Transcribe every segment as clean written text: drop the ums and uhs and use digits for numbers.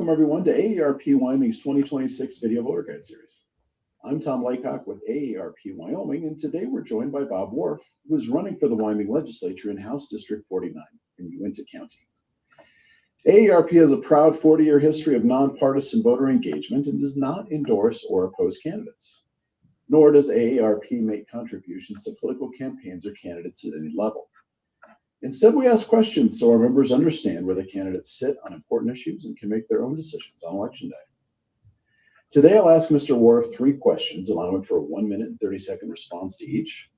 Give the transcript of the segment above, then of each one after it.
Welcome, everyone, to AARP Wyoming's 2026 Video Voter Guide Series. I'm Tom Laycock with AARP Wyoming, and today we're joined by Bob Wharff, who is running for the Wyoming Legislature in House District 49 in Uinta County. AARP has a proud 40-year history of nonpartisan voter engagement and does not endorse or oppose candidates. Nor does AARP make contributions to political campaigns or candidates at any level. Instead, we ask questions so our members understand where the candidates sit on important issues and can make their own decisions on Election Day. Today, I'll ask Mr. Wharff 3 questions, allowing for a 1-minute and 30-second response to each.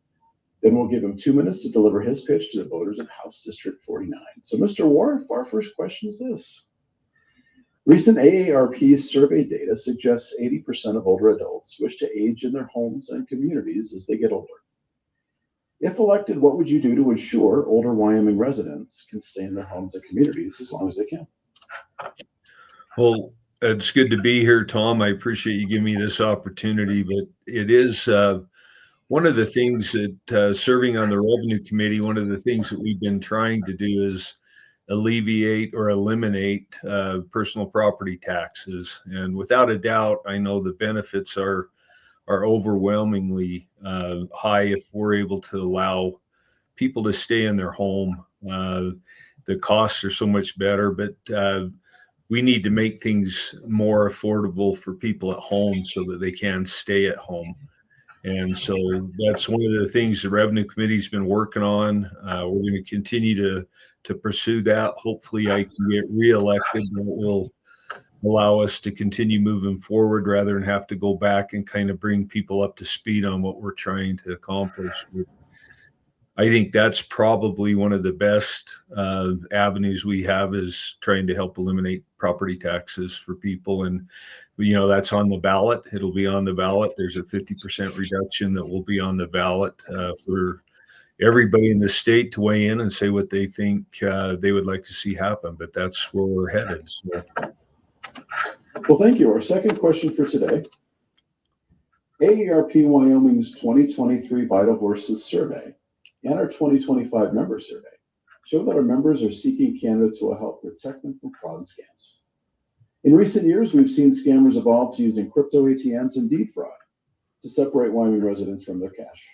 Then we'll give him 2 minutes to deliver his pitch to the voters of House District 49. So, Mr. Wharff, our first question is this. Recent AARP survey data suggests 80% of older adults wish to age in their homes and communities as they get older. If elected, what would you do to ensure older Wyoming residents can stay in their homes and communities as long as they can? Well, it's good to be here, Tom. I appreciate you giving me this opportunity, but it is one of the things that serving on the Revenue Committee, one of the things that we've been trying to do is alleviate or eliminate personal property taxes. And without a doubt, I know the benefits are overwhelmingly high if we're able to allow people to stay in their home. The costs are so much better, but we need to make things more affordable for people at home so that they can stay at home. And so that's one of the things the Revenue Committee's been working on. We're going to continue to pursue that. Hopefully I can get reelected, and it will allow us to continue moving forward rather than have to go back and kind of bring people up to speed on what we're trying to accomplish. I think that's probably one of the best avenues we have, is trying to help eliminate property taxes for people. And, you know, that's on the ballot. It'll be on the ballot. There's a 50% reduction that will be on the ballot for everybody in the state to weigh in and say what they think they would like to see happen. But that's where we're headed. So. Well, thank you. Our second question for today. AARP Wyoming's 2023 Vital Horses Survey and our 2025 member survey show that our members are seeking candidates who will help protect them from fraud and scams. In recent years, we've seen scammers evolve to using crypto ATMs and deed fraud to separate Wyoming residents from their cash.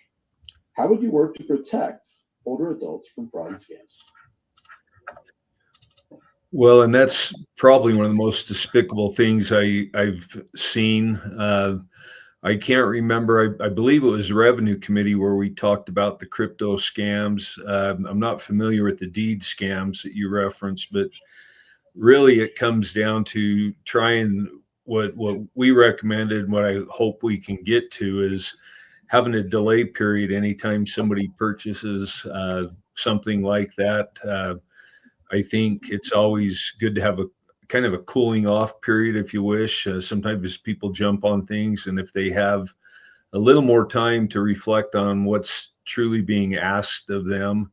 How would you work to protect older adults from fraud and scams? Well, and that's probably one of the most despicable things I've seen. I can't remember. I believe it was the Revenue Committee where we talked about the crypto scams. I'm not familiar with the deed scams that you referenced, but really it comes down to trying what we recommended, and what I hope we can get to is having a delay period anytime somebody purchases something like that. I think it's always good to have a kind of a cooling off period, if you wish. Sometimes people jump on things, and if they have a little more time to reflect on what's truly being asked of them,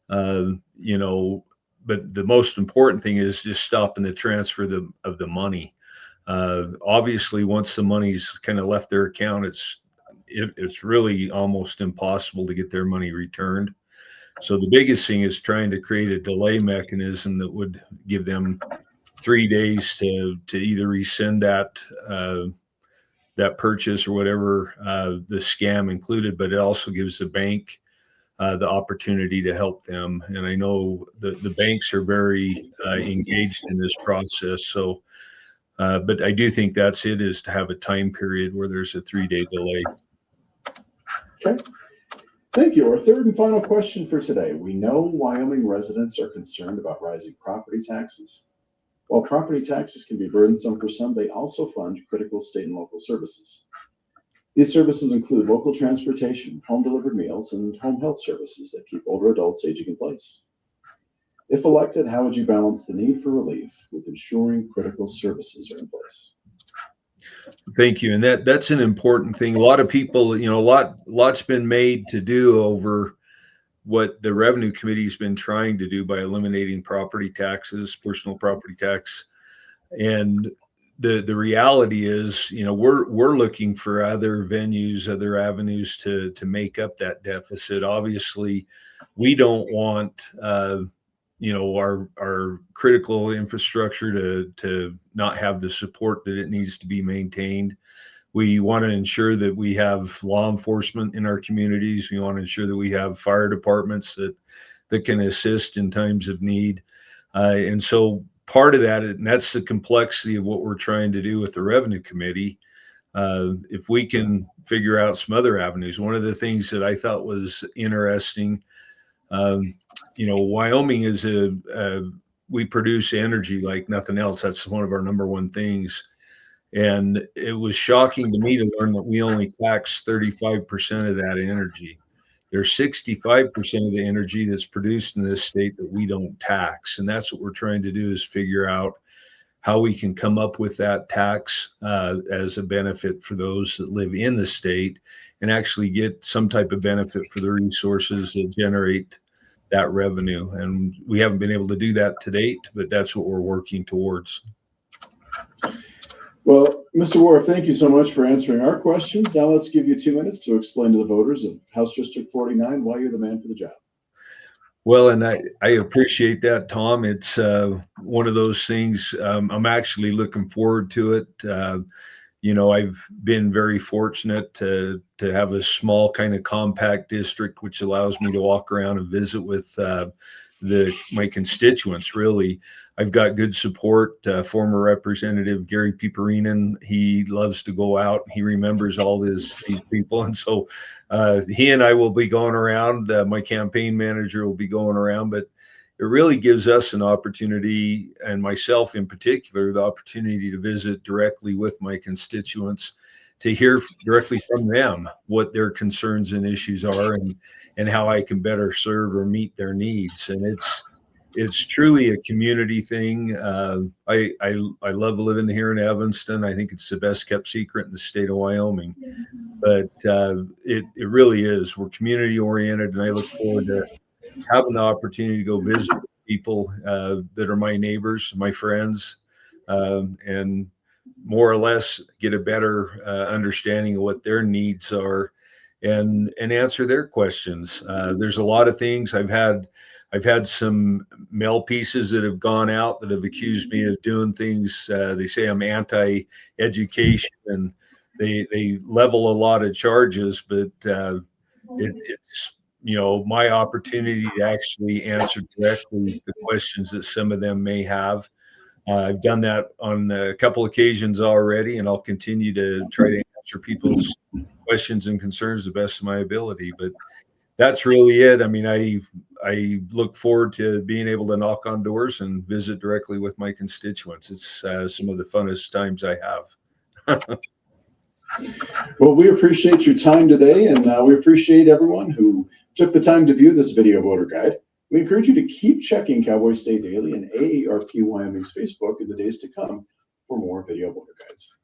you know, but the most important thing is just stopping the transfer of the money. Obviously, once the money's kind of left their account, it's really almost impossible to get their money returned. So the biggest thing is trying to create a delay mechanism that would give them 3 days to either rescind that purchase or whatever the scam included, but it also gives the bank the opportunity to help them. And I know the banks are very engaged in this process. So, but I do think that's it, is to have a time period where there's a 3-day delay. Okay. Thank you. Our third and final question for today. We know Wyoming residents are concerned about rising property taxes. While property taxes can be burdensome for some, they also fund critical state and local services. These services include local transportation, home-delivered meals, and home health services that keep older adults aging in place. If elected, how would you balance the need for relief with ensuring critical services are in place? Thank you. And that's an important thing. A lot of people, you know, lot's been made to do over what the Revenue Committee's been trying to do by eliminating property taxes, personal property tax. And the reality is, you know, we're looking for other venues, other avenues to make up that deficit. Obviously, we don't want our critical infrastructure to not have the support that it needs to be maintained. We want to ensure that we have law enforcement in our communities. We want to ensure that we have fire departments that can assist in times of need. And so part of that, and that's the complexity of what we're trying to do with the Revenue Committee. If we can figure out some other avenues. One of the things that I thought was interesting, Wyoming is we produce energy like nothing else. That's one of our number one things. And it was shocking to me to learn that we only tax 35% of that energy. There's 65% of the energy that's produced in this state that we don't tax. And that's what we're trying to do, is figure out how we can come up with that tax as a benefit for those that live in the state, and actually get some type of benefit for the resources that generate that revenue. And we haven't been able to do that to date, but that's what we're working towards. Well, Mr. Wharff, thank you so much for answering our questions. Now let's give you 2 minutes to explain to the voters of House District 49 why you're the man for the job. Well, and I appreciate that, Tom. It's one of those things. I'm actually looking forward to it. I've been very fortunate to have a small kind of compact district, which allows me to walk around and visit with my constituents. Really, I've got good support. Former Representative Gary Peperinen, he loves to go out. He remembers all these people, and so he and I will be going around. My campaign manager will be going around, but it really gives us an opportunity, and myself in particular, the opportunity to visit directly with my constituents, to hear directly from them what their concerns and issues are, and how I can better serve or meet their needs. And it's truly a community thing. I love living here in Evanston. I think it's the best kept secret in the state of Wyoming, but it really is. We're community oriented, and I look forward to having the opportunity to go visit people that are my neighbors, my friends, and more or less get a better understanding of what their needs are, and answer their questions. There's a lot of things. I've had some mail pieces that have gone out that have accused me of doing things. They say I'm anti-education, and they level a lot of charges, but it's my opportunity to actually answer directly the questions that some of them may have. I've done that on a couple occasions already, and I'll continue to try to answer people's questions and concerns the best of my ability. But that's really it. I mean, I look forward to being able to knock on doors and visit directly with my constituents. It's some of the funnest times I have. Well, we appreciate your time today, and we appreciate everyone who took the time to view this video voter guide. We encourage you to keep checking Cowboy State Daily and AARP Wyoming's Facebook in the days to come for more video voter guides.